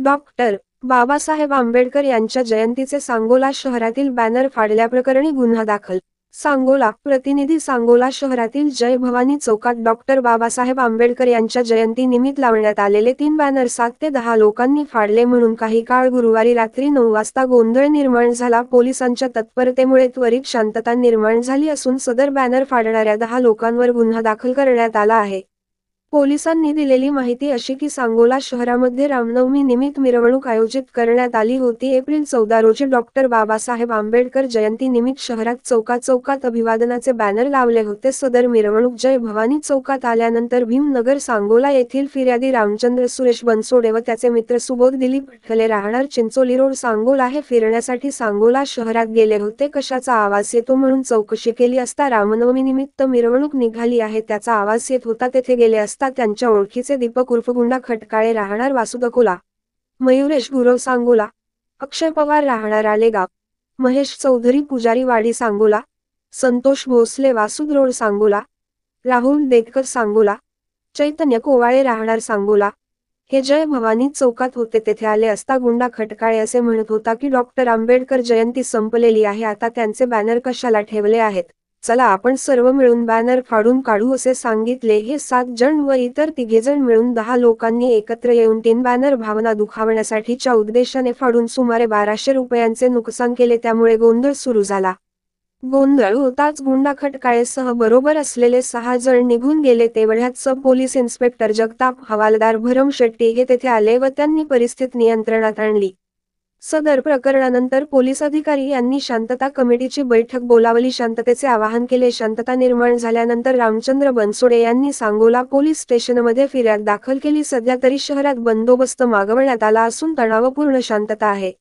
Doctor Babasaheb Ambedkar यांच्या जयंतीचे सांगोला शहरातील बॅनर फाडल्याप्रकरणी गुन्हा दाखल. सांगोला प्रतिनिधी सांगोला शहरातील जय भवानी चौकात डॉक्टर बाबासाहेब आंबेडकर यांच्या जयंतीनिमित्त लावण्यात आलेले 3 बॅनर 7 ते 10 लोकांनी फाडले म्हणून काही काळ गुरुवारी रात्री 9 वाजता गोंधळ निर्माण झाला. पोलिसांच्या तत्परतेमुळे त्वरित शांतता निर्माण झाली असून सदर बॅनर फाडणाऱ्या 10 लोकांवर गुन्हा दाखल करण्यात आला आहे. पोलिसांनी दिलेली माहिती अशी की सांगोला शहरामध्ये रामनवमी निमित्त मिरवणूक आयोजित करण्यात आली होती. एप्रिल 14 रोजी डॉक्टर बाबासाहेब आंबेडकर जयंती निमित्त शहरात चौकात अभिवादनाचे बॅनर लावले होते. सदर मिरवणूक जय भवानी चौकात आल्यानंतर भीमनगर सांगोला येथील फिर्यादी रामचंद्र सुरेश बनसोडे व त्याचे मित्र सुबोध दिलीप विठ्ठले राहणार चिंचोली रोड सांगोला हे फिरण्यासाठी सांगोला शहरात गेले होते. कशाचा आवाज येतो म्हणून चौकशी केली असता रामनवमी निमित्त मिरवणूक निघाली आहे त्याचा आवाज येत होता. तेथे गेले असता त्यांच्या ओळखीचे दीपक उर्फ गुंडा खटकाळे राहणार वासुद अकोला, मयुरेश गुरव सांगोला, अक्षय पवार राहणार आलेगाव, महेश चौधरी पुजारी वाडी सांगोला, संतोष भोसले वासुद रोड सांगोला, राहुल देतकर सांगोला, चैतन्य कोवाळे राहणार सांगोला हे जय भवानी चौकात होते. तेथे आले असता गुंडा खटकाळे असे म्हणत होता की डॉक्टर आंबेडकर जयंती संपलेली आहे, आता त्यांचे बॅनर कशाला ठेवले आहेत, चला आपण सर्व मिळून बॅनर फाडून काढू असे सांगितले. हे 7 जण व इतर 3 जण मिळून 10 लोकांनी एकत्र येऊन 3 बॅनर भावना दुखावण्यासाठीच्या उद्देशाने फाडून सुमारे 1200 रुपयांचे नुकसान केले. त्यामुळे गोंधळ सुरू झाला. गोंधळ होताच गुंडा खटकाळेसह बरोबर असलेले 6 जण निघून गेले. तेवढ्यात सब पोलीस इन्स्पेक्टर जगताप हवालदार भरम शेट्टी हे तेथे आले व त्यांनी परिस्थिती नियंत्रणात आणली. सदर प्रकरणानंतर पोलीस अधिकारी यांनी शांतता कमिटीची बैठक बोलावली, शांततेचे आवाहन केले. शांतता निर्माण झाल्यानंतर रामचंद्र बनसोडे यांनी सांगोला पोलीस स्टेशनमध्ये फिर्याद दाखल केली. सध्या तरी शहरात बंदोबस्त मागवण्यात आला असून तणावपूर्ण शांतता आहे.